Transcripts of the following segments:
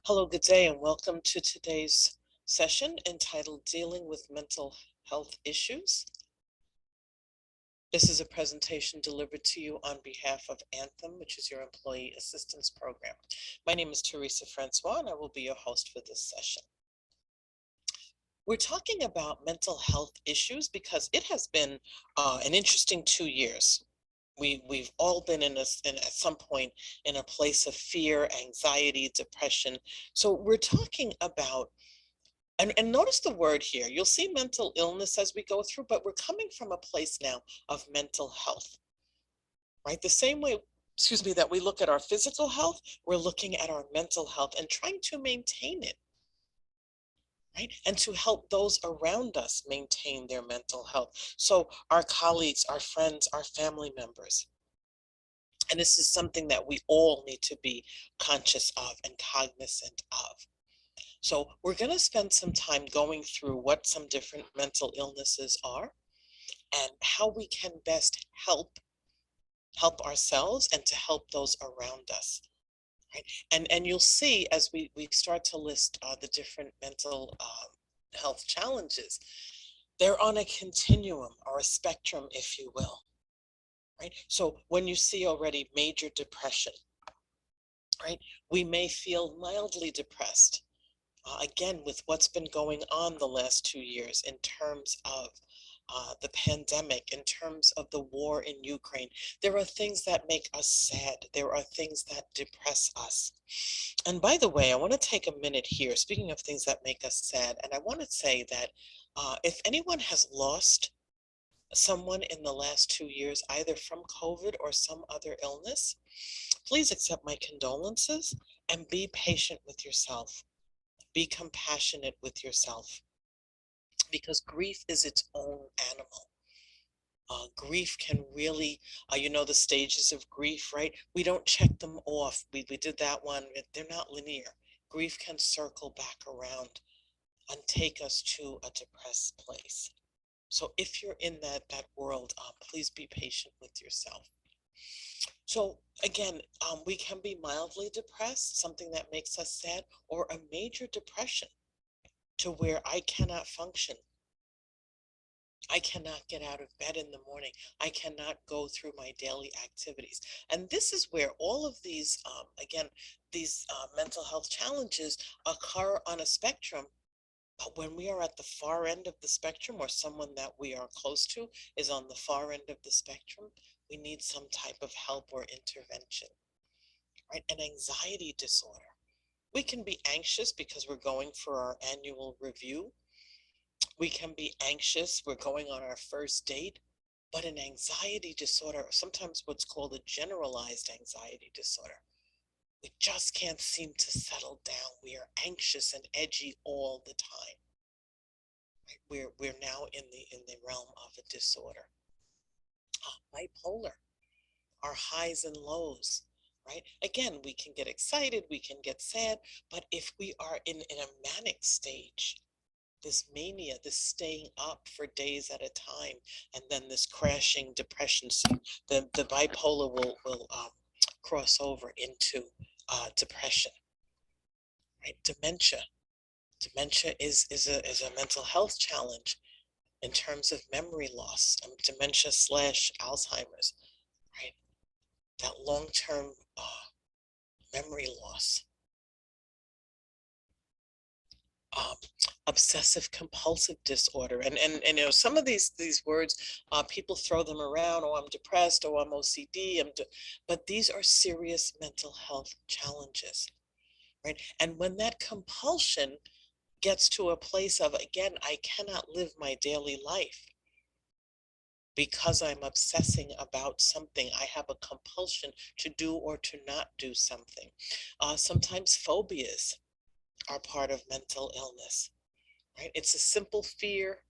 Hello, good day, and welcome to today's session entitled Dealing with Mental Health Issues. This is a presentation delivered to you on behalf of Anthem, which is your employee assistance program. My name is Teresa Francois, and I will be your host for this session. We're talking about mental health issues because it has been an interesting 2 years. We've all been at some point in a place of fear, anxiety, depression. So we're talking about, and notice the word here. You'll see mental illness as we go through, but we're coming from a place now of mental health, right? The same way, that we look at our physical health, we're looking at our mental health and trying to maintain it, right? And to help those around us maintain their mental health. So our colleagues, our friends, our family members. And this is something that we all need to be conscious of and cognizant of. So we're going to spend some time going through what some different mental illnesses are and how we can best help ourselves and to help those around us. Right? And you'll see as we start to list the different mental health challenges, they're on a continuum or a spectrum, if you will. Right? So when you see already major depression, right, we may feel mildly depressed. Again, with what's been going on the last 2 years in terms of the pandemic, in terms of the war in Ukraine, there are things that make us sad. There are things that depress us. And by the way, I want to take a minute here, speaking of things that make us sad, and I want to say that if anyone has lost someone in the last 2 years, either from COVID or some other illness, please accept my condolences and be patient with yourself. Be compassionate with yourself because grief is its own animal. Grief can really, the stages of grief, right? We don't check them off. We did that one. They're not linear. Grief can circle back around and take us to a depressed place. So if you're in that world, please be patient with yourself. So again, we can be mildly depressed, something that makes us sad, or a major depression to where I cannot function. I cannot get out of bed in the morning. I cannot go through my daily activities. And this is where all of these, these mental health challenges occur on a spectrum. But when we are at the far end of the spectrum, or someone that we are close to is on the far end of the spectrum, we need some type of help or intervention, right? An anxiety disorder. We can be anxious because we're going for our annual review. We can be anxious, we're going on our first date, but an anxiety disorder, sometimes what's called a generalized anxiety disorder, we just can't seem to settle down. We are anxious and edgy all the time. Right? We're now in the realm of a disorder. Bipolar, our highs and lows, right? Again, we can get excited, we can get sad, but if we are in a manic stage, this mania, this staying up for days at a time, and then this crashing depression. So the bipolar will cross over into depression, right? Dementia is a mental health challenge in terms of memory loss, dementia slash Alzheimer's, right? That long-term memory loss. Um, Obsessive compulsive disorder, and some of these words, people throw them around. Oh, I'm depressed. Oh, I'm OCD. But these are serious mental health challenges, right? And when that compulsion gets to a place of, again, I cannot live my daily life because I'm obsessing about something. I have a compulsion to do or to not do something. Sometimes phobias are part of mental illness, right? It's a simple fear,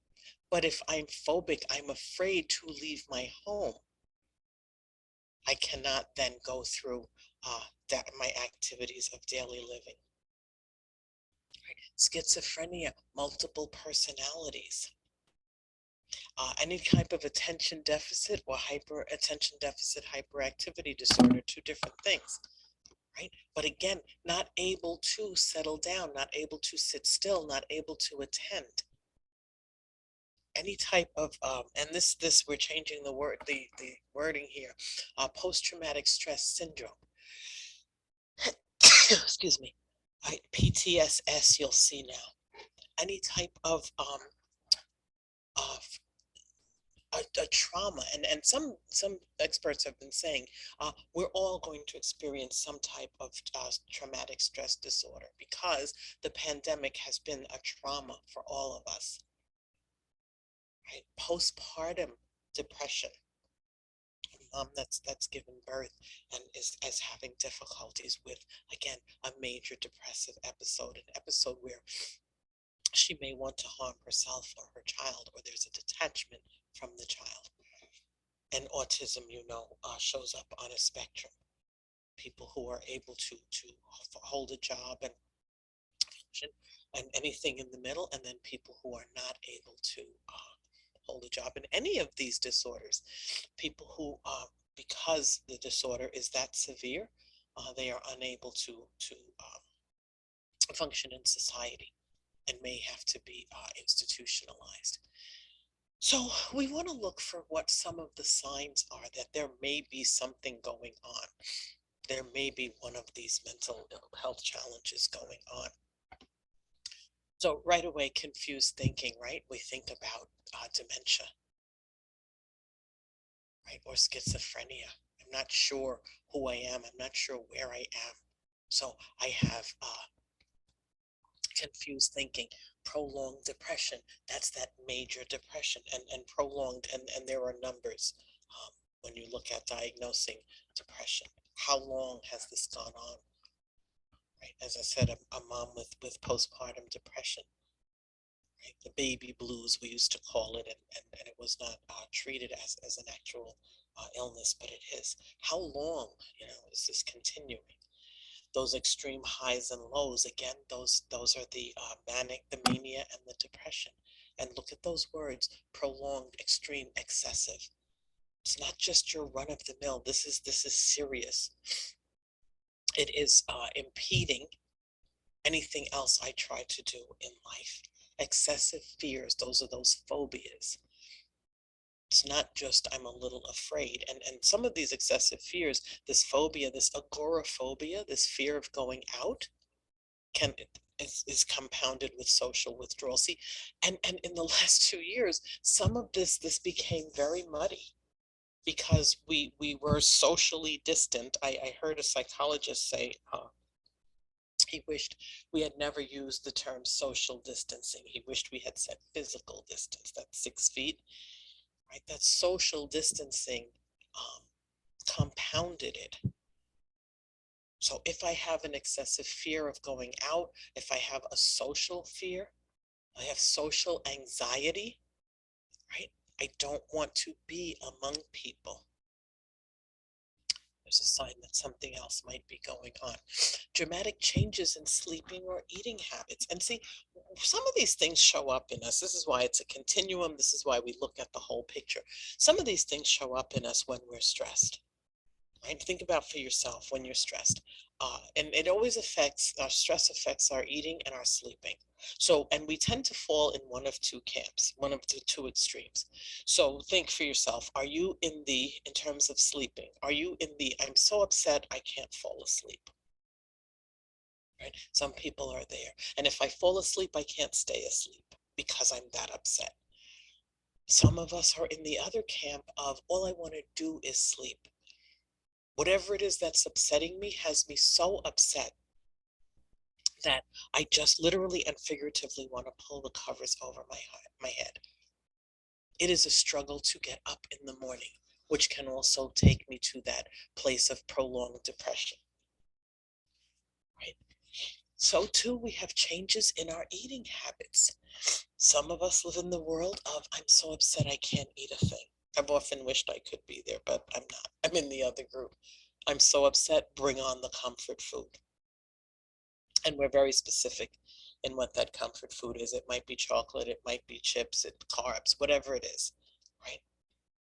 but if I'm phobic, I'm afraid to leave my home. I cannot then go through my activities of daily living. Right? Schizophrenia, multiple personalities. Any type of attention deficit or attention deficit hyperactivity disorder, two different things. right? But again, not able to settle down, not able to sit still, not able to attend. Any type of and this we're changing the wording here, post-traumatic stress syndrome. Excuse me. Right, PTSS, you'll see now. Any type of a trauma, and some experts have been saying we're all going to experience some type of traumatic stress disorder because the pandemic has been a trauma for all of us, right? Postpartum depression, that's given birth and is having difficulties with, again, a major depressive episode, an episode where she may want to harm herself or her child, or there's a detachment from the child. And autism, shows up on a spectrum. People who are able to hold a job and function, and anything in the middle, and then people who are not able to hold a job in any of these disorders. People who, because the disorder is that severe, they are unable to function in society and may have to be institutionalized. So we want to look for what some of the signs are that there may be something going on. There may be one of these mental health challenges going on. So right away, confused thinking, right? We think about dementia, right? Or schizophrenia. I'm not sure who I am. I'm not sure where I am. So I have confused thinking, prolonged depression. That's that major depression, and prolonged, and there are numbers when you look at diagnosing depression. How long has this gone on? Right? As I said, a mom with postpartum depression, right? The baby blues, we used to call it, and it was not treated as an actual illness, but it is. How long, is this continuing? Those extreme highs and lows, again, those are the manic, the mania, and the depression. And look at those words: prolonged, extreme, excessive. It's not just your run of the mill. This is serious. It is impeding anything else I try to do in life. Excessive fears, those are those phobias. It's not just I'm a little afraid. And some of these excessive fears, this phobia, this agoraphobia, this fear of going out, can is compounded with social withdrawal. See, and in the last 2 years, some of this became very muddy because we were socially distant. I heard a psychologist say he wished we had never used the term social distancing. He wished we had said physical distance. That's 6 feet, right? That social distancing compounded it. So if I have an excessive fear of going out, if I have a social fear, I have social anxiety, right? I don't want to be among people. There's a sign that something else might be going on. Dramatic changes in sleeping or eating habits. And see, some of these things show up in us. This is why it's a continuum. This is why we look at the whole picture. Some of these things show up in us when we're stressed. Right? Think about for yourself when you're stressed. And it always affects, our stress affects our eating and our sleeping. So, and we tend to fall in one of two camps, one of the two extremes. So think for yourself, are you in terms of sleeping, are you in the, I'm so upset I can't fall asleep? Right? Some people are there. And if I fall asleep, I can't stay asleep because I'm that upset. Some of us are in the other camp of all I want to do is sleep. Whatever it is that's upsetting me has me so upset that I just literally and figuratively want to pull the covers over my head. It is a struggle to get up in the morning, which can also take me to that place of prolonged depression. Right? So too, we have changes in our eating habits. Some of us live in the world of I'm so upset I can't eat a thing. I've often wished I could be there, but I'm not. I'm in the other group. I'm so upset, bring on the comfort food. And we're very specific in what that comfort food is. It might be chocolate, it might be chips, it carbs, whatever it is, right?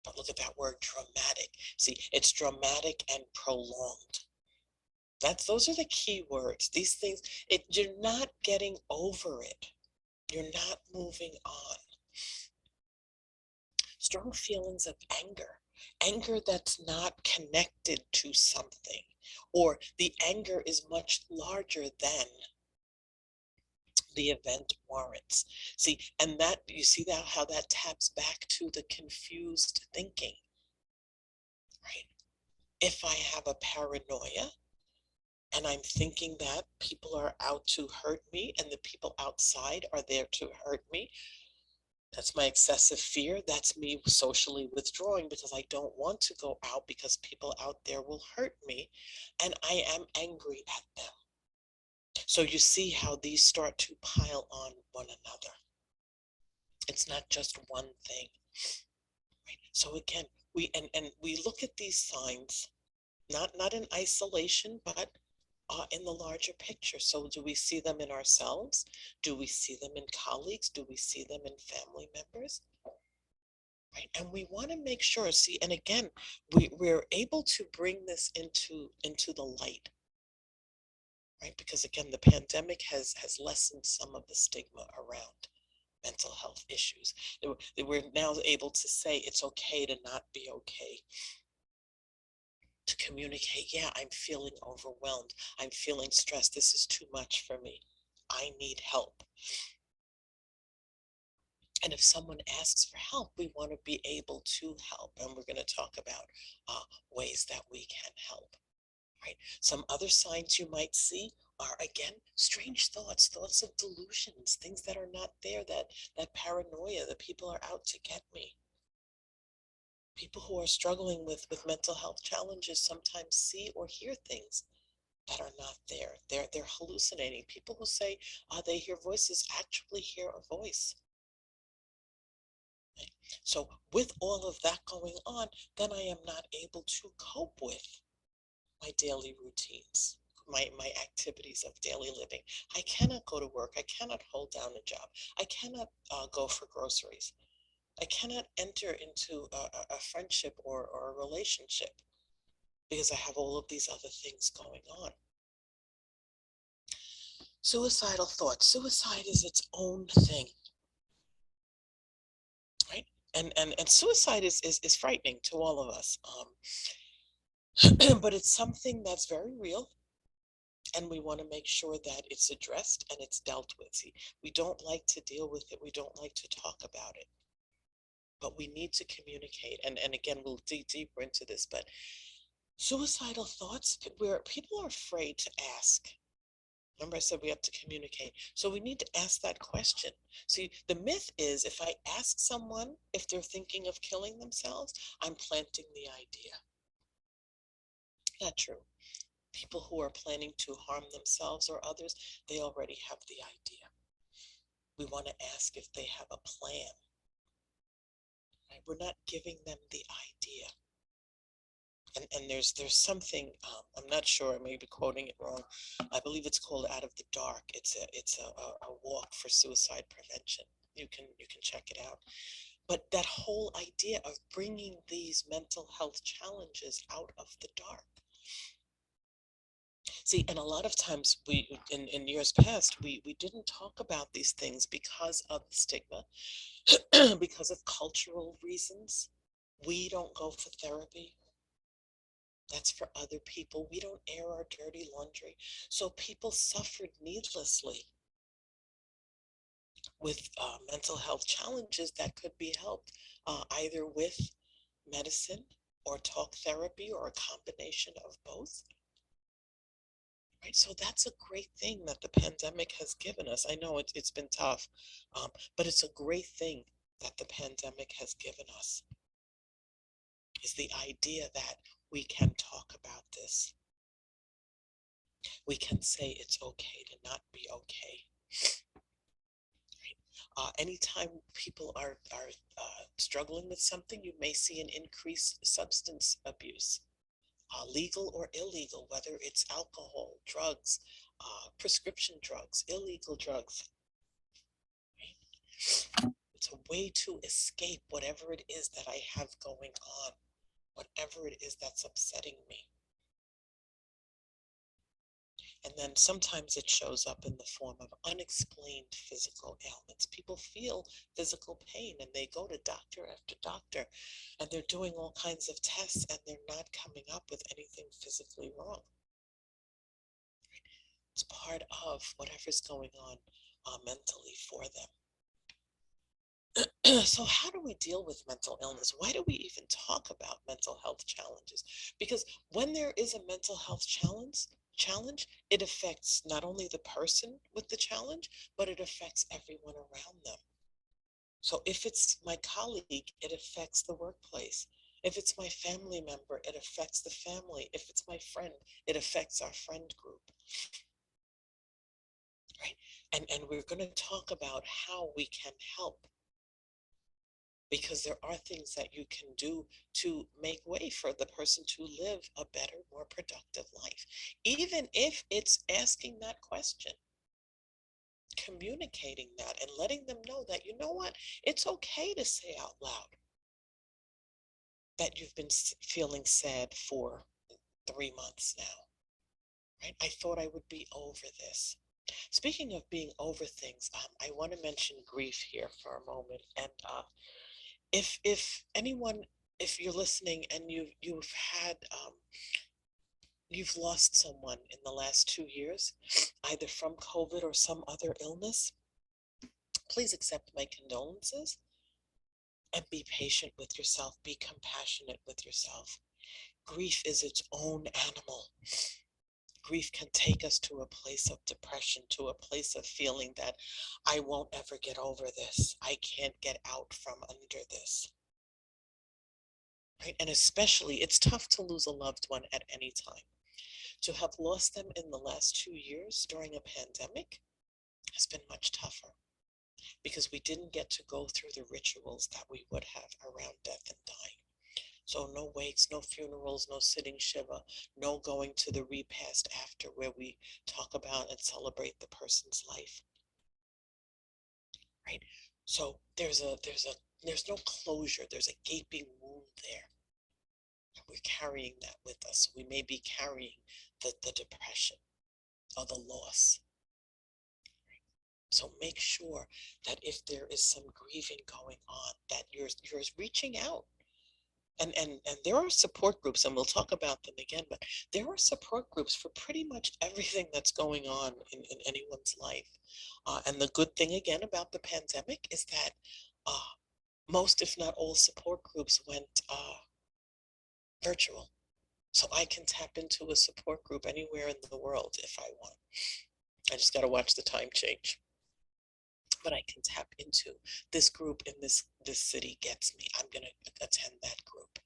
But look at that word dramatic. See, it's dramatic and prolonged. Those are the key words. These things, you're not getting over it. You're not moving on. Strong feelings of anger that's not connected to something, or the anger is much larger than the event warrants. See, and that you see that how that taps back to the confused thinking, right? If I have a paranoia and I'm thinking that people are out to hurt me and the people outside are there to hurt me, that's my excessive fear. That's me socially withdrawing because I don't want to go out because people out there will hurt me and I am angry at them. So you see how these start to pile on one another. It's not just one thing. Right? So again, and we look at these signs not in isolation, but in the larger picture. So do we see them in ourselves? Do we see them in colleagues? Do we see them in family members? Right. And we want to make sure, see, and again, we're able to bring this into the light, right? Because again, the pandemic has lessened some of the stigma around mental health issues. We're now able to say it's okay to not be okay, to communicate, yeah, I'm feeling overwhelmed. I'm feeling stressed. This is too much for me. I need help. And if someone asks for help, we want to be able to help. And we're going to talk about ways that we can help. Right? Some other signs you might see are again strange thoughts of delusions, things that are not there, that paranoia, that people are out to get me. People who are struggling with mental health challenges sometimes see or hear things that are not there. They're hallucinating. People who say they hear voices actually hear a voice. Okay? So with all of that going on, then I am not able to cope with my daily routines, my activities of daily living. I cannot go to work. I cannot hold down a job. I cannot go for groceries. I cannot enter into a friendship or a relationship because I have all of these other things going on. Suicidal thoughts. Suicide is its own thing, right? And suicide is frightening to all of us. But it's something that's very real, and we want to make sure that it's addressed and it's dealt with. See, we don't like to deal with it. We don't like to talk about it, but we need to communicate. And again, we'll dig deeper into this, but suicidal thoughts where people are afraid to ask. Remember, I said we have to communicate. So we need to ask that question. See, the myth is if I ask someone if they're thinking of killing themselves, I'm planting the idea. Not true. People who are planning to harm themselves or others, they already have the idea. We want to ask if they have a plan. Right? We're not giving them the idea. And there's something, I'm not sure, I may be quoting it wrong. I believe it's called Out of the Dark. It's a walk for suicide prevention. You can check it out. But that whole idea of bringing these mental health challenges out of the dark. See, and a lot of times in years past, we didn't talk about these things because of the stigma, because of cultural reasons. We don't go for therapy. That's for other people. We don't air our dirty laundry. So people suffered needlessly with mental health challenges that could be helped either with medicine or talk therapy or a combination of both. Right. So that's a great thing that the pandemic has given us. I know it's been tough, but it's a great thing that the pandemic has given us is the idea that we can talk about this. We can say it's okay to not be okay. Anytime people are struggling with something, you may see an increased substance abuse, legal or illegal, whether it's alcohol, drugs, prescription drugs, illegal drugs. Right? It's a way to escape whatever it is that I have going on, whatever it is that's upsetting me. And then sometimes it shows up in the form of unexplained physical ailments. People feel physical pain and they go to doctor after doctor and they're doing all kinds of tests and they're not coming up with anything physically wrong. It's part of whatever's going on mentally for them. So how do we deal with mental illness? Why do we even talk about mental health challenges? Because when there is a mental health challenge, it affects not only the person with the challenge, but it affects everyone around them. So if it's my colleague, it affects the workplace. If it's my family member, it affects the family. If it's my friend, it affects our friend group. Right? And we're going to talk about how we can help, because there are things that you can do to make way for the person to live a better, more productive life. Even if it's asking that question, communicating that, and letting them know that, you know what, it's okay to say out loud that you've been feeling sad for 3 months now, right? I thought I would be over this. Speaking of being over things, I want to mention grief here for a moment. And if anyone, if you're listening and you've had you've lost someone in the last 2 years, either from COVID or some other illness, please accept my condolences and be patient with yourself. Be compassionate with yourself. Grief is its own animal. Grief can take us to a place of depression, to a place of feeling that I won't ever get over this. I can't get out from under this. Right? And especially, it's tough to lose a loved one at any time. To have lost them in the last 2 years during a pandemic has been much tougher, because we didn't get to go through the rituals that we would have around death and dying. So no wakes, no funerals, no sitting Shiva, no going to the repast after, where we talk about and celebrate the person's life. Right? So there's no closure. There's a gaping wound there. And we're carrying that with us. We may be carrying the depression or the loss. So make sure that if there is some grieving going on, that you're reaching out. And there are support groups, and we'll talk about them again, but there are support groups for pretty much everything that's going on in anyone's life. And the good thing again about the pandemic is that most, if not all, support groups went virtual. So I can tap into a support group anywhere in the world if I want. I just got to watch the time change. But I can tap into this group in this city gets me. I'm going to attend that group.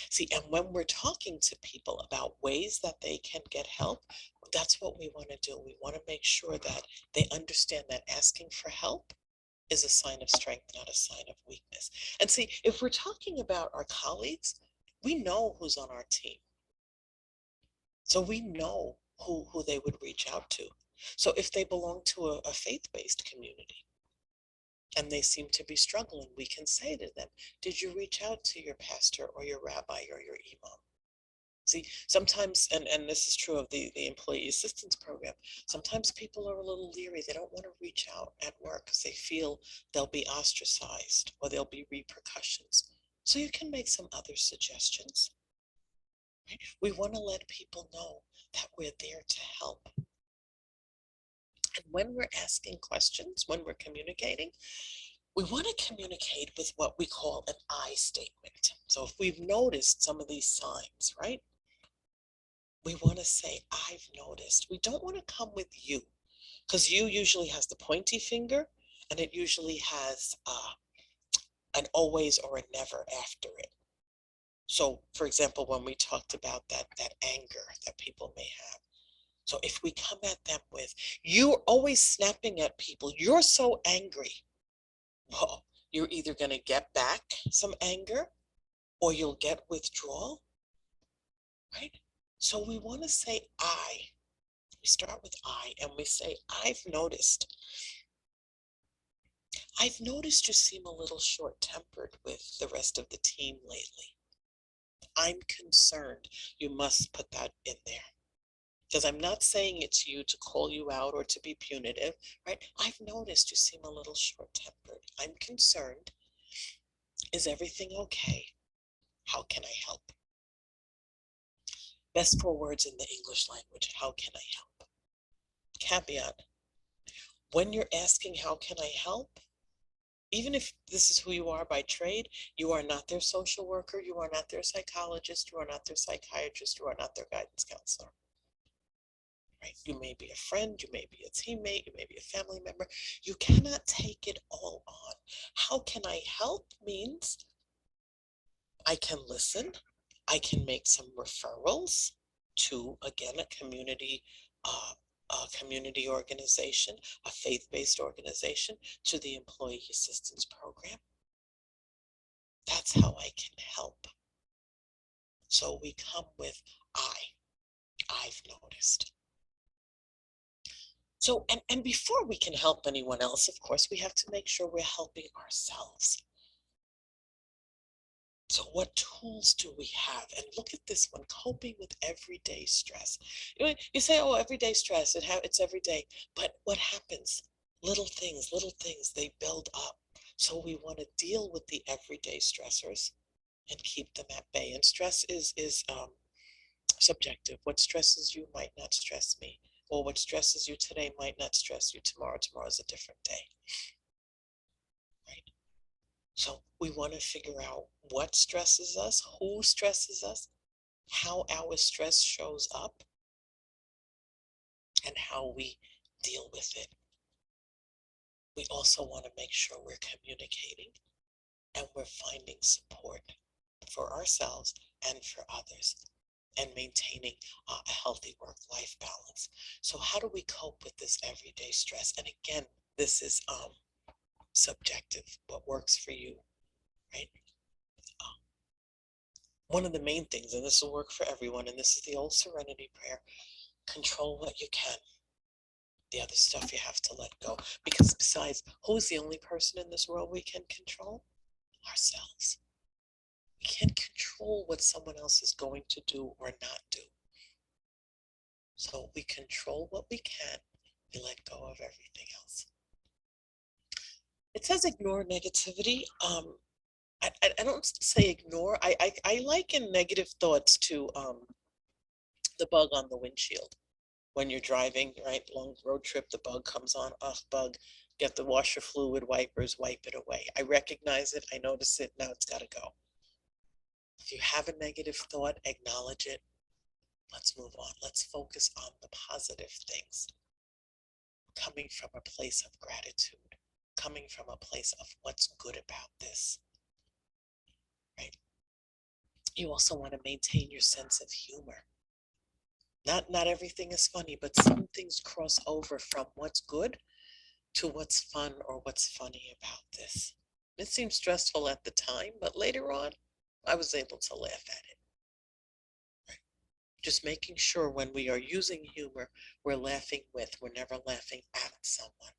See, and when we're talking to people about ways that they can get help, that's what we want to do. We want to make sure that they understand that asking for help is a sign of strength, not a sign of weakness. And see, if we're talking about our colleagues, we know who's on our team. So we know who they would reach out to. So if they belong to a faith-based community and they seem to be struggling, we can say to them, did you reach out to your pastor or your rabbi or your imam? See, sometimes, and this is true of the employee assistance program, sometimes people are a little leery. They don't want to reach out at work because they feel they'll be ostracized or there'll be repercussions. So you can make some other suggestions. Right? We want to let people know that we're there to help. And when we're asking questions, when we're communicating, we want to communicate with what we call an I statement. So if we've noticed some of these signs, right? We want to say, I've noticed. We don't want to come with you, because you usually has the pointy finger and it usually has an always or a never after it. So for example, when we talked about that anger that people may have. So if we come at them with, you're always snapping at people, you're so angry. Well, you're either going to get back some anger or you'll get withdrawal, right? So we want to say I. We start with I and we say, I've noticed. I've noticed you seem a little short-tempered with the rest of the team lately. I'm concerned. You must put that in there. Because I'm not saying it's you to call you out or to be punitive, right? I've noticed you seem a little short-tempered. I'm concerned. Is everything okay? How can I help? Best four words in the English language. How can I help? Caveat. When you're asking, how can I help? Even if this is who you are by trade, you are not their social worker, you are not their psychologist, you are not their psychiatrist, you are not their guidance counselor. Right? You may be a friend, you may be a teammate, you may be a family member. You cannot take it all on. How can I help means I can listen, I can make some referrals to, again, a community organization, a faith-based organization, to the employee assistance program. That's how I can help. So we come with I've noticed. So, and before we can help anyone else, of course, we have to make sure we're helping ourselves. So what tools do we have? And look at this one, coping with everyday stress. You say, oh, everyday stress, it's every day. But what happens? Little things, they build up. So we want to deal with the everyday stressors and keep them at bay. And stress is subjective. What stresses you might not stress me. Or what stresses you today might not stress you tomorrow. Tomorrow is a different day, right? So we want to figure out what stresses us, who stresses us, how our stress shows up, and how we deal with it. We also want to make sure we're communicating and we're finding support for ourselves and for others and maintaining a healthy work-life balance. So how do we cope with this everyday stress? And again, this is subjective, what works for you, right? Um, One of the main things, and this will work for everyone, and this is the old Serenity Prayer: control what you can. The other stuff you have to let go. Because besides, who's the only person in this world we can control? Ourselves. We can't control what someone else is going to do or not do. So we control what we can, we let go of everything else. It says ignore negativity. I don't say ignore. I liken negative thoughts to the bug on the windshield. When you're driving, right, long road trip, the bug comes on, bug, get the washer fluid, wipers, wipe it away. I recognize it, I notice it, now it's got to go. If you have a negative thought, acknowledge it. Let's move on. Let's focus on the positive things, coming from a place of gratitude, coming from a place of what's good about this, right? You also want to maintain your sense of humor. Not everything is funny, but some things cross over from what's good to what's fun or what's funny about this. It seemed stressful at the time, but later on, I was able to laugh at it. Right? Just making sure when we are using humor, we're laughing with, we're never laughing at someone.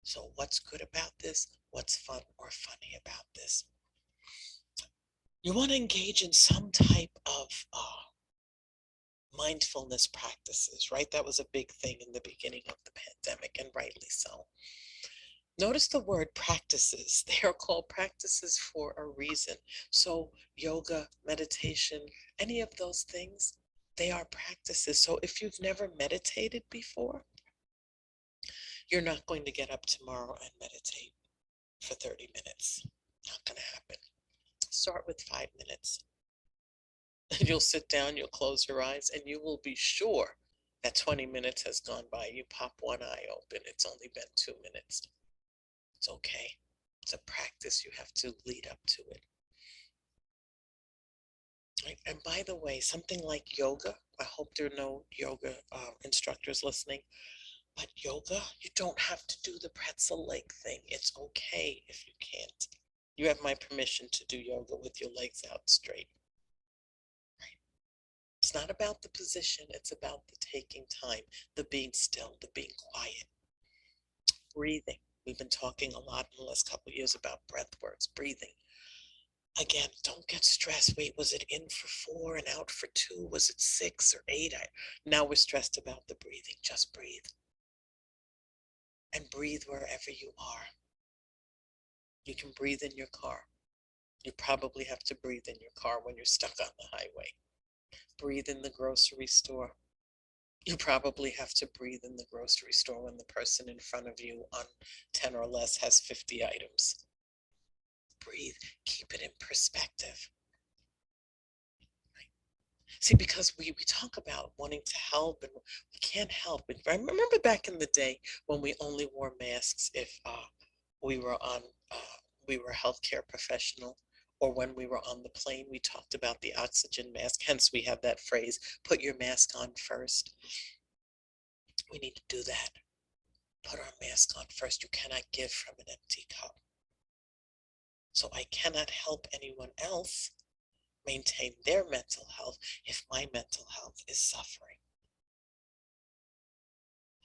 So what's good about this? What's fun or funny about this? You want to engage in some type of mindfulness practices, right? That was a big thing in the beginning of the pandemic, and rightly so. Notice the word practices. They are called practices for a reason. So yoga, meditation, any of those things, they are practices. So if you've never meditated before, you're not going to get up tomorrow and meditate for 30 minutes. Not going to happen. Start with 5 minutes. You'll sit down, you'll close your eyes, and you will be sure that 20 minutes has gone by. You pop one eye open, it's only been 2 minutes. It's okay. It's a practice. You have to lead up to it. Right? And by the way, something like yoga, I hope there are no yoga instructors listening, but yoga, you don't have to do the pretzel leg thing. It's okay if you can't. You have my permission to do yoga with your legs out straight. Right? It's not about the position, it's about the taking time, the being still, the being quiet. Breathing. We've been talking a lot in the last couple of years about breath works, breathing. Again, don't get stressed. Wait, was it in for 4 and out for 2? Was it 6 or 8? Now we're stressed about the breathing. Just breathe and breathe wherever you are. You can breathe in your car. You probably have to breathe in your car when you're stuck on the highway. Breathe in the grocery store. You probably have to breathe in the grocery store when the person in front of you on 10 or less has 50 items. Breathe, keep it in perspective. See, because we talk about wanting to help and we can't help it. I remember back in the day when we only wore masks if we were on, we were a healthcare professional, or when we were on the plane, we talked about the oxygen mask. Hence, we have that phrase, put your mask on first. We need to do that. Put our mask on first. You cannot give from an empty cup. So I cannot help anyone else maintain their mental health if my mental health is suffering.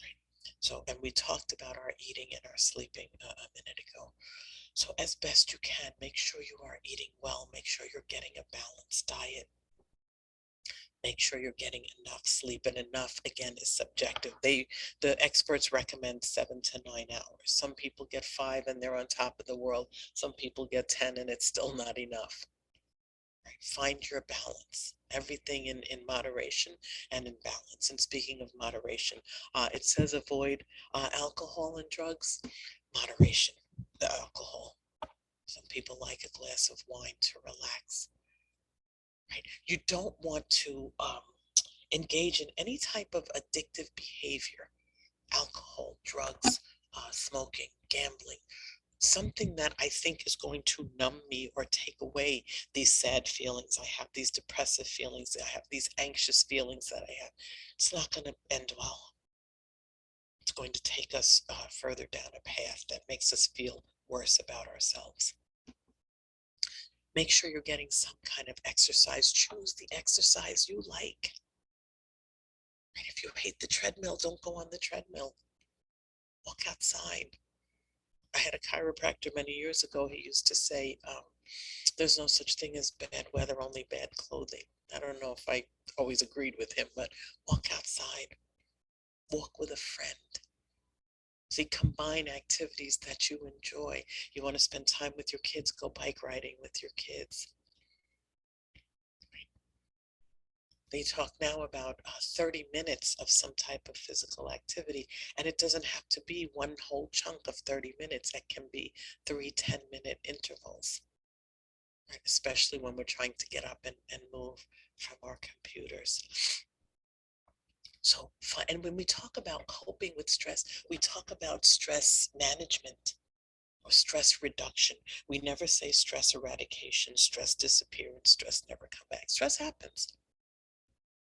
Right? So, and we talked about our eating and our sleeping a minute ago. So, as best you can, make sure you are eating well, make sure you're getting a balanced diet. Make sure you're getting enough sleep, and enough again is subjective. The experts recommend 7 to 9 hours. Some people get 5 and they're on top of the world. Some people get 10 and it's still not enough. Right? Find your balance. Everything in moderation and in balance. And speaking of moderation, it says avoid alcohol and drugs. Moderation, the alcohol. Some people like a glass of wine to relax. Right? You don't want to engage in any type of addictive behavior, alcohol, drugs, smoking, gambling, something that I think is going to numb me or take away these sad feelings I have, these depressive feelings that I have, these anxious feelings that I have. It's not going to end well. It's going to take us further down a path that makes us feel worse about ourselves. Make sure you're getting some kind of exercise. Choose the exercise you like. Right? If you hate the treadmill, don't go on the treadmill. Walk outside. I had a chiropractor many years ago. He used to say, there's no such thing as bad weather, only bad clothing. I don't know if I always agreed with him, but walk outside, walk with a friend. See, combine activities that you enjoy. You want to spend time with your kids, go bike riding with your kids. They talk now about 30 minutes of some type of physical activity, and it doesn't have to be one whole chunk of 30 minutes. It can be 3 10-minute intervals, right? Especially when we're trying to get up and move from our computers. So, and when we talk about coping with stress, we talk about stress management or stress reduction. We never say stress eradication, stress disappearance, stress never come back. Stress happens.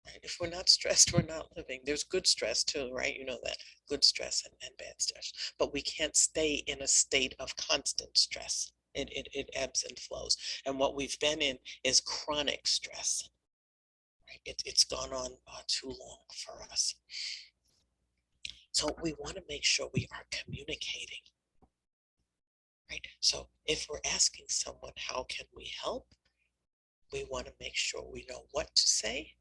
Right? If we're not stressed, we're not living. There's good stress too, right? You know that. Good stress and bad stress. But we can't stay in a state of constant stress. It ebbs and flows. And what we've been in is chronic stress. Right? It's gone on too long for us. So we want to make sure we are communicating. Right? So if we're asking someone, how can we help? We want to make sure we know what to say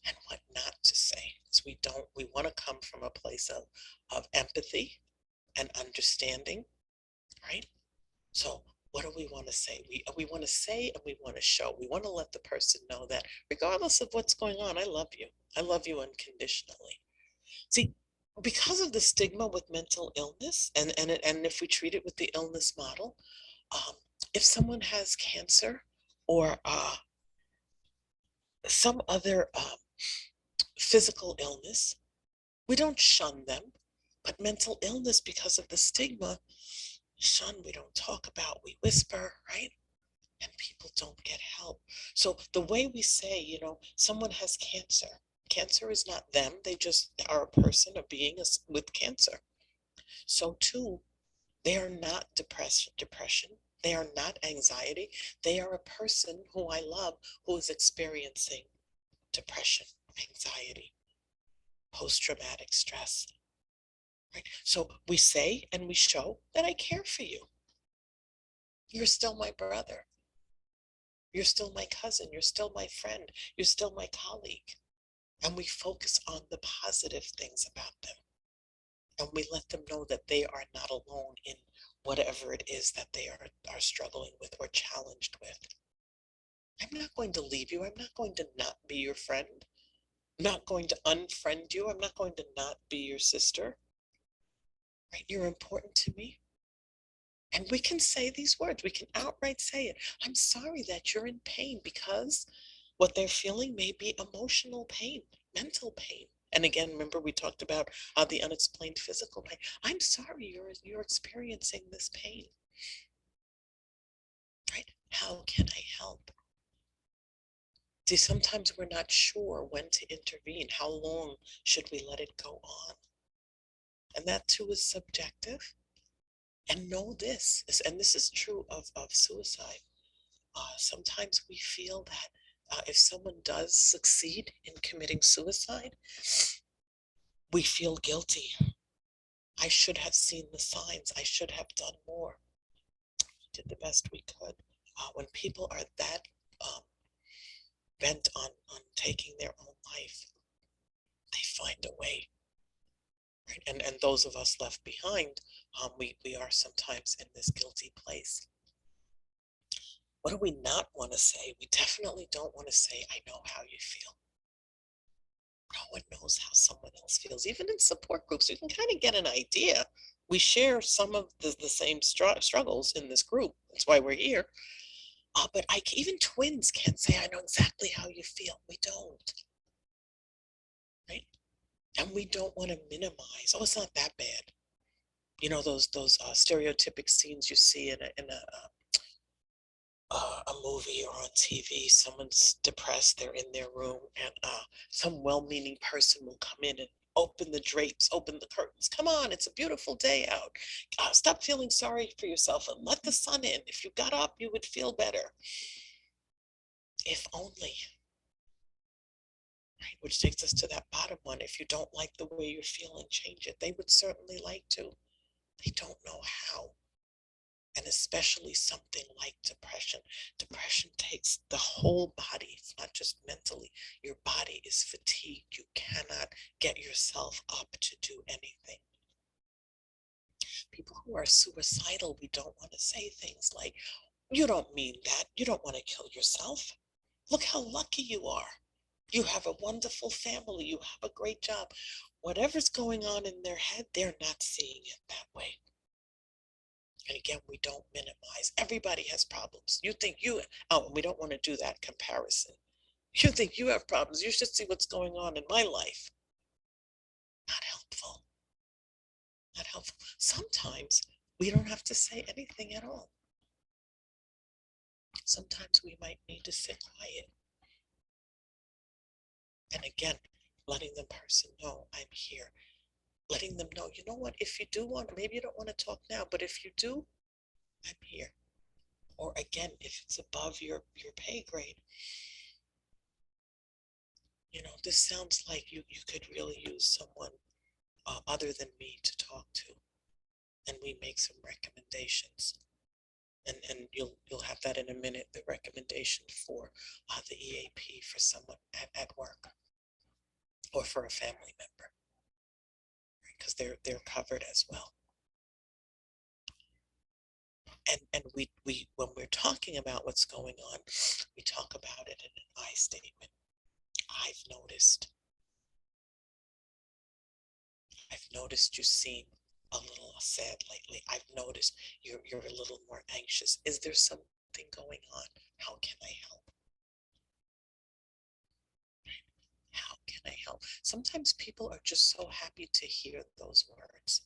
and what not to say. So we want to come from a place of empathy and understanding, right? So what do we want to say? We want to say and we want to show. We want to let the person know that regardless of what's going on, I love you. I love you unconditionally. See, because of the stigma with mental illness, and if we treat it with the illness model, um, if someone has cancer or some other physical illness, we don't shun them, but mental illness, because of the stigma, shun, we don't talk about, we whisper, right? And people don't get help. So the way we say, someone has cancer, cancer is not them, they just are a person, a being with cancer. So too, they are not depression. They are not anxiety. They are a person who I love who is experiencing depression, anxiety, post-traumatic stress. Right? So we say and we show that I care for you. You're still my brother. You're still my cousin. You're still my friend. You're still my colleague. And we focus on the positive things about them. And we let them know that they are not alone in whatever it is that they are struggling with or challenged with. I'm not going to leave you. I'm not going to not be your friend. I'm not going to unfriend you. I'm not going to not be your sister. Right? You're important to me. And we can say these words. We can outright say it. I'm sorry that you're in pain, because what they're feeling may be emotional pain, mental pain. And again, remember we talked about the unexplained physical pain. I'm sorry you're experiencing this pain. Right? How can I help? See, sometimes we're not sure when to intervene. How long should we let it go on? And that too is subjective. And know this, and this is true of suicide. Sometimes we feel that if someone does succeed in committing suicide, we feel guilty. I should have seen the signs. I should have done more. We did the best we could. When people are that um, bent on taking their own life, they find a way. Right? And those of us left behind, we are sometimes in this guilty place. What do we not want to say? We definitely don't want to say, I know how you feel. No one knows how someone else feels. Even in support groups, you can kind of get an idea. We share some of the same struggles in this group. That's why we're here. But even twins can't say, I know exactly how you feel. We don't, right? And we don't want to minimize. Oh, it's not that bad. You know, those stereotypic scenes you see in a movie or on TV. Someone's depressed, they're in their room, and some well-meaning person will come in and open the drapes, open the curtains. Come on, it's a beautiful day out. Stop feeling sorry for yourself and let the sun in. If you got up, you would feel better. If only. Right? Which takes us to that bottom one. If you don't like the way you're feeling, change it. They would certainly like to. They don't know how. And especially something like depression. Depression takes the whole body. It's not just mentally. Your body is fatigued. You cannot get yourself up to do anything. People who are suicidal, we don't want to say things like, you don't mean that. You don't want to kill yourself. Look how lucky you are. You have a wonderful family. You have a great job. Whatever's going on in their head, they're not seeing it that way. And again, we don't minimize. Everybody has problems. You think and we don't want to do that comparison. You think you have problems. You should see what's going on in my life. Not helpful. Not helpful. Sometimes we don't have to say anything at all. Sometimes we might need to sit quiet. And again, letting the person know I'm here. Letting them know, you know what, if you do want, maybe you don't want to talk now, but if you do, I'm here. Or again, if it's above your pay grade, this sounds like you could really use someone other than me to talk to, and we make some recommendations. And you'll have that in a minute. The recommendation for the EAP for someone at work or for a family member, because they're covered as well. And we when we're talking about what's going on, we talk about it in an I statement. I've noticed. I've noticed you seem a little sad lately. I've noticed you're a little more anxious. Is there something going on? How can I help? How can I help? Sometimes people are just so happy to hear those words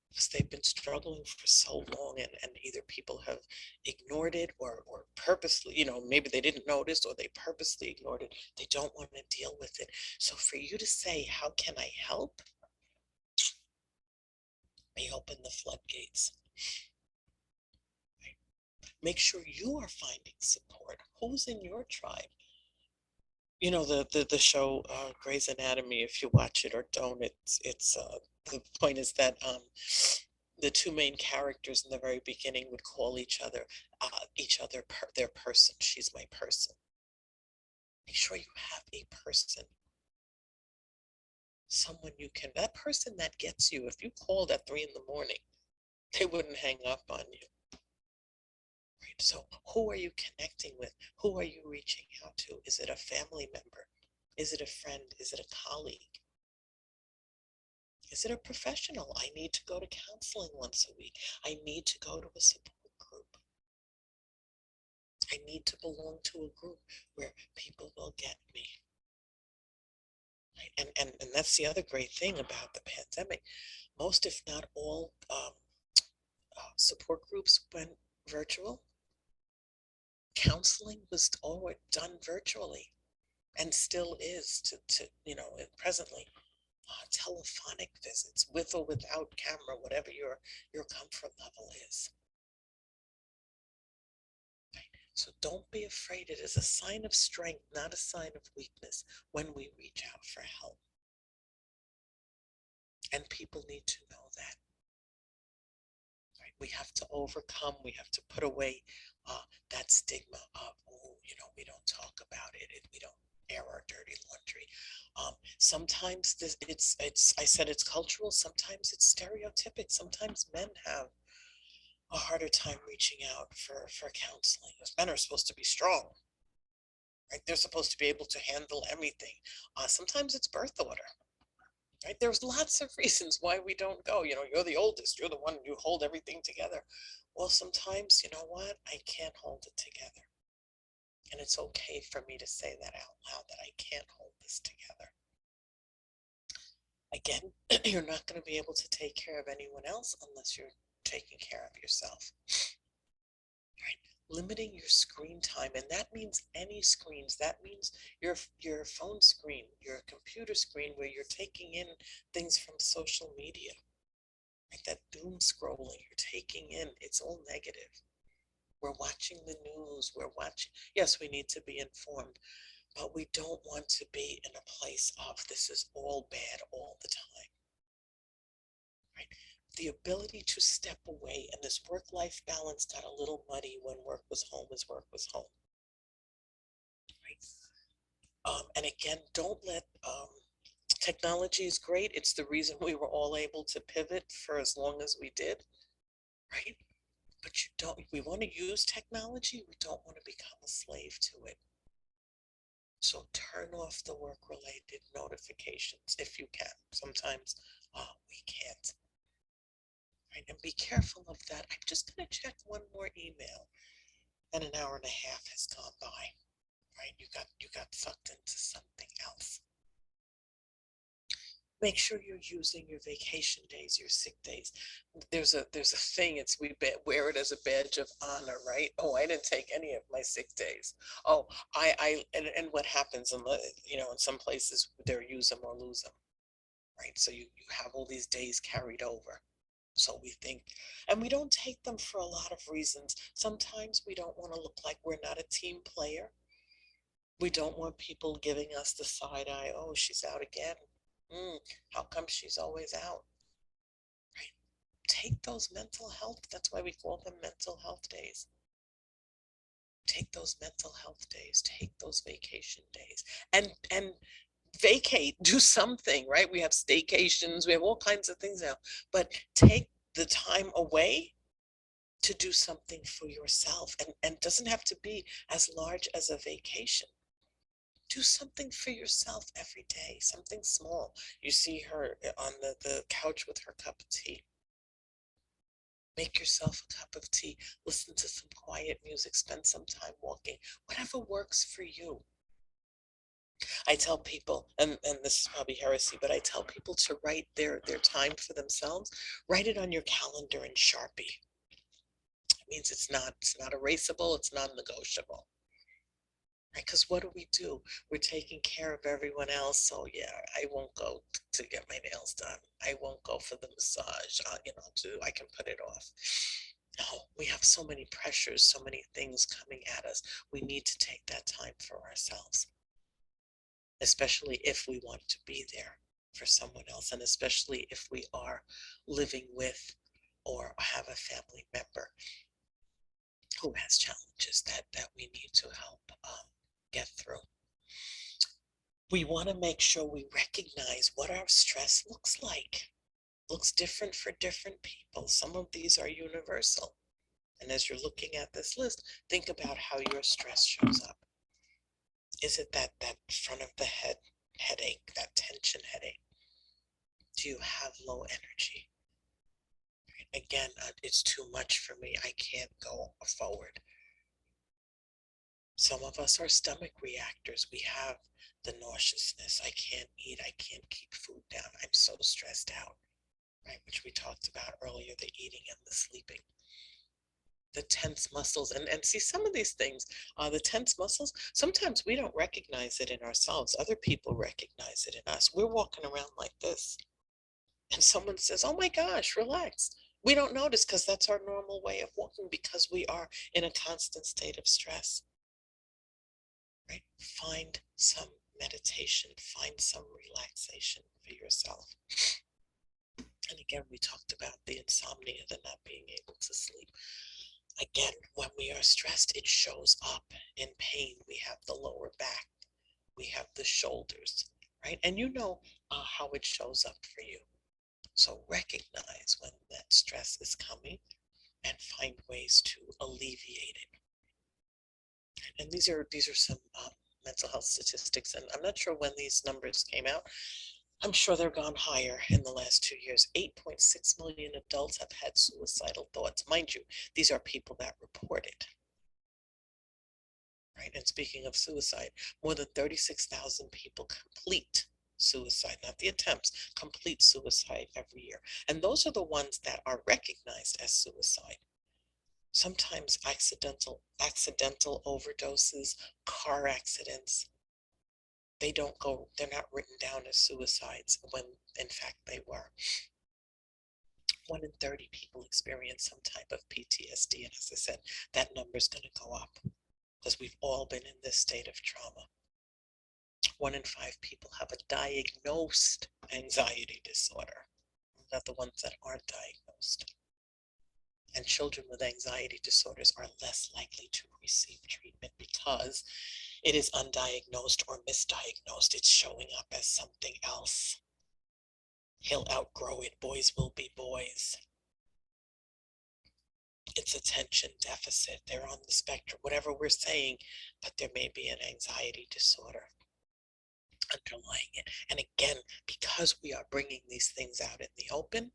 because they've been struggling for so long, and either people have ignored it or purposely, maybe they didn't notice or they purposely ignored it. They don't want to deal with it. So for you to say, how can I help? May open the floodgates. Right? Make sure you are finding support. Who's in your tribe? The show Grey's Anatomy. If you watch it or don't, it's the point is that the two main characters in the very beginning would call their person. She's my person. Make sure you have a person, someone you can, that person that gets you. If you called at 3 in the morning, they wouldn't hang up on you. Right? So who are you connecting with? Who are you reaching out to? Is it a family member? Is it a friend? Is it a colleague? Is it a professional? I need to go to counseling once a week. I need to go to a support group. I need to belong to a group where people will get me. Right? And that's the other great thing about the pandemic. Most, if not all, support groups went virtual. Counseling was all done virtually and still is presently. Telephonic visits with or without camera, whatever your comfort level is. So don't be afraid. It is a sign of strength, not a sign of weakness, when we reach out for help. And people need to know that. Right? We have to overcome, we have to put away that stigma of, oh, we don't talk about it, we don't air our dirty laundry. Sometimes I said it's cultural, sometimes it's stereotypic. Sometimes men have a harder time reaching out for counseling. Men are supposed to be strong, right? They're supposed to be able to handle everything. Sometimes it's birth order, right? There's lots of reasons why we don't go. You're the oldest, you're the one, you hold everything together. Well, sometimes, you know what? I can't hold it together. And it's okay for me to say that out loud, that I can't hold this together. Again, you're not going to be able to take care of anyone else unless you're taking care of yourself. Right? Limiting your screen time, and that means any screens. That means your phone screen, your computer screen, where you're taking in things from social media. Like that doom scrolling you're taking in, it's all negative. We're watching the news, yes, we need to be informed, but we don't want to be in a place of this is all bad all the time. Right? The ability to step away, and this work-life balance got a little muddy when work was home as work was home. Right? And again, don't let technology is great. It's the reason we were all able to pivot for as long as we did, right? But we want to use technology, we don't want to become a slave to it. So turn off the work-related notifications if you can. Sometimes we can't. Right? And be careful of that. I'm just going to check one more email, and an hour and a half has gone by. Right? You got sucked into something else. Make sure you're using your vacation days, your sick days. There's a thing. We wear it as a badge of honor, right? Oh, I didn't take any of my sick days. Oh, and what happens in some places they're use them or lose them, right? So you have all these days carried over. So we think, and we don't take them for a lot of reasons. Sometimes we don't want to look like we're not a team player. We don't want people giving us the side eye. Oh, she's out again. How come she's always out? Right? Take those mental health. That's why we call them mental health days. Take those mental health days. Take those vacation days, and vacate. Do something. Right? We have staycations. We have all kinds of things now. But take the time away to do something for yourself, and doesn't have to be as large as a vacation. Do something for yourself every day, something small. You see her on the couch with her cup of tea. Make yourself a cup of tea, listen to some quiet music, spend some time walking, whatever works for you. I tell people, and this is probably heresy, but I tell people to write their time for themselves. Write it on your calendar in Sharpie. It means it's not erasable, it's non-negotiable. Right? Because what do? We're taking care of everyone else. So yeah, I won't go to get my nails done. I won't go for the massage. I can put it off. No, we have so many pressures, so many things coming at us. We need to take that time for ourselves, especially if we want to be there for someone else, and especially if we are living with or have a family member who has challenges that we need to help get through. We want to make sure we recognize what our stress looks like. Looks different for different people. Some of these are universal. And as you're looking at this list, think about how your stress shows up. Is it that front of the head headache, that tension headache? Do you have low energy? Again, it's too much for me. I can't go forward. Some of us are stomach reactors. We have the nauseousness. I can't eat. I can't keep food down. I'm so stressed out, right? Which we talked about earlier, the eating and the sleeping. The tense muscles. And see, some of these things, the tense muscles, sometimes we don't recognize it in ourselves. Other people recognize it in us. We're walking around like this. And someone says, oh my gosh, relax. We don't notice because that's our normal way of walking because we are in a constant state of stress. Right? Find some meditation, find some relaxation for yourself. And again, we talked about the insomnia, the not being able to sleep. Again, when we are stressed, it shows up in pain. We have the lower back, we have the shoulders, right? And you know how it shows up for you. So recognize when that stress is coming and find ways to alleviate it. And these are some mental health statistics, and I'm not sure when these numbers came out. I'm sure they're gone higher in the last 2 years. 8.6 million adults have had suicidal thoughts. Mind you, these are people that report it. Right? And speaking of suicide, more than 36,000 people complete suicide, not the attempts, complete suicide every year. And those are the ones that are recognized as suicide. Sometimes accidental overdoses, car accidents, they're not written down as suicides when in fact they were. 1 in 30 people experience some type of PTSD. And as I said, that number is going to go up because we've all been in this state of trauma. 1 in 5 people have a diagnosed anxiety disorder, not the ones that aren't diagnosed. And children with anxiety disorders are less likely to receive treatment because it is undiagnosed or misdiagnosed. It's showing up as something else. He'll outgrow it. Boys will be boys. It's attention deficit. They're on the spectrum, whatever we're saying, but there may be an anxiety disorder underlying it. And again, because we are bringing these things out in the open,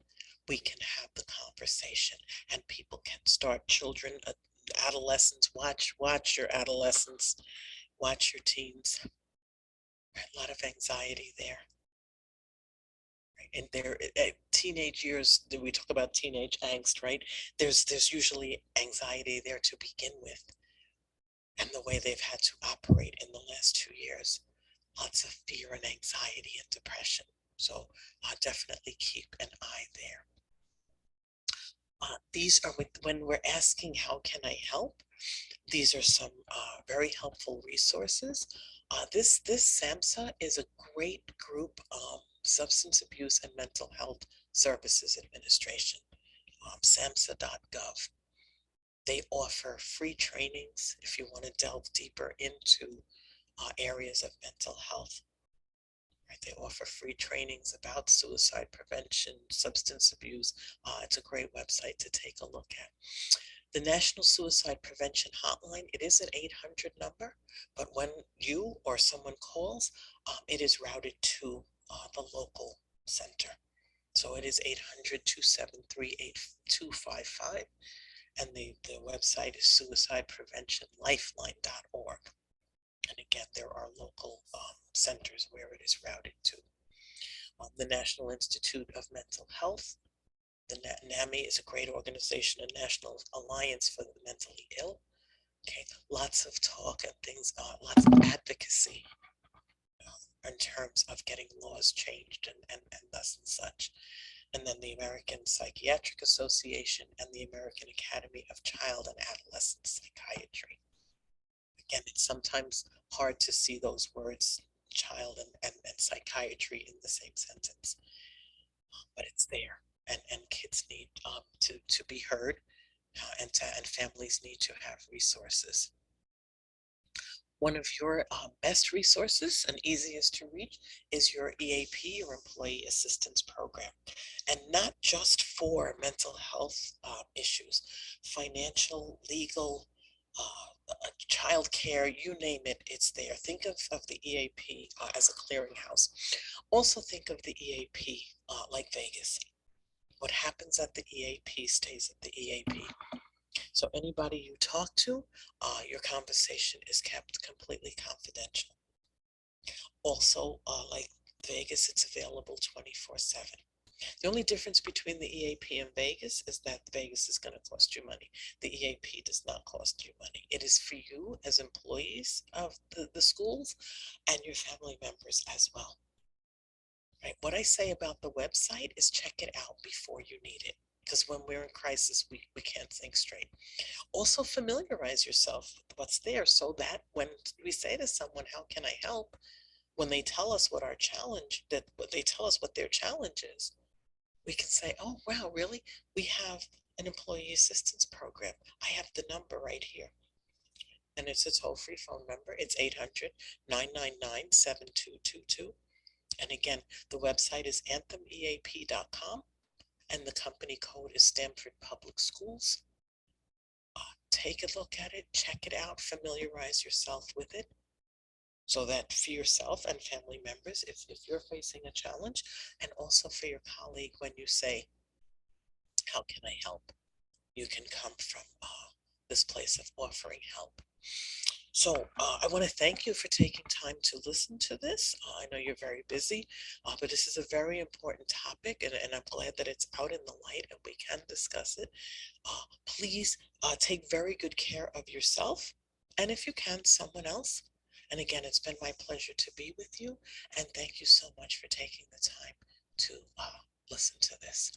we can have the conversation and people can start. Children, adolescents, watch your adolescents, watch your teens. A lot of anxiety there. And their teenage years, we talk about teenage angst, right? There's usually anxiety there to begin with, and the way they've had to operate in the last 2 years, lots of fear and anxiety and depression. So definitely keep an eye there. These are when we're asking how can I help, these are some very helpful resources. This SAMHSA is a great group, Substance Abuse and Mental Health Services Administration, samhsa.gov. They offer free trainings if you want to delve deeper into areas of mental health. Right? They offer free trainings about suicide prevention, substance abuse. It's a great website to take a look at. The National Suicide Prevention Hotline, it is an 800 number, but when you or someone calls, it is routed to the local center. So it is 800-273-8255, and the website is suicidepreventionlifeline.org. And again, there are local centers where it is routed to. The National Institute of Mental Health, the NAMI is a great organization, a National Alliance for the Mentally Ill. Okay, lots of talk and things, lots of advocacy in terms of getting laws changed and thus and such. And then the American Psychiatric Association and the American Academy of Child and Adolescent Psychiatry. Again, it's sometimes hard to see those words, child and psychiatry, in the same sentence, but it's there. and kids need to be heard, and families need to have resources. One of your best resources and easiest to reach is your EAP, your Employee Assistance Program, and not just for mental health issues, financial, legal, child care, you name it, it's there. Think of the EAP as a clearinghouse. Also think of the EAP like Vegas. What happens at the EAP stays at the EAP. So anybody you talk to, your conversation is kept completely confidential. Also, like Vegas, it's available 24/7. The only difference between the EAP and Vegas is that Vegas is going to cost you money. The EAP does not cost you money. It is for you as employees of the schools and your family members as well. Right? What I say about the website is check it out before you need it. Because when we're in crisis, we can't think straight. Also familiarize yourself with what's there so that when we say to someone, how can I help? When they tell us what our challenge, that what they tell us what their challenge is, we can say, oh, wow, really? We have an employee assistance program. I have the number right here. And it's a toll free phone number. It's 800-999-7222. And again, the website is anthemeap.com and the company code is Stanford Public Schools. Take a look at it, check it out, familiarize yourself with it so that for yourself and family members, if you're facing a challenge, and also for your colleague when you say, how can I help? You can come from this place of offering help. So I want to thank you for taking time to listen to this. I know you're very busy, but this is a very important topic, and I'm glad that it's out in the light and we can discuss it. Please take very good care of yourself, and if you can, someone else. And again, it's been my pleasure to be with you, and thank you so much for taking the time to listen to this.